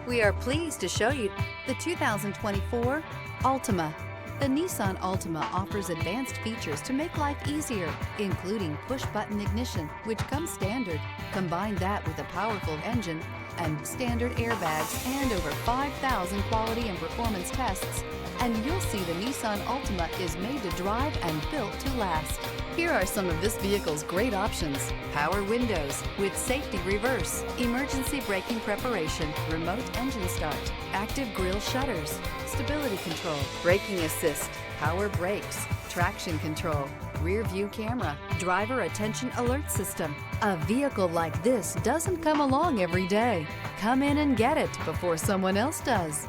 We are pleased to show you the 2024 Altima. The Nissan Altima offers advanced features to make life easier, including push-button ignition, which comes standard. Combine that with a powerful engine and standard airbags and over 5,000 quality and performance tests, and you'll see the Nissan Altima is made to drive and built to last. Here are some of this vehicle's great options: power windows with safety reverse, emergency braking preparation, remote engine start, active grille shutters, stability control, braking assist, power brakes, traction control, rear view camera, driver attention alert system. A vehicle like this doesn't come along every day. Come in and get it before someone else does.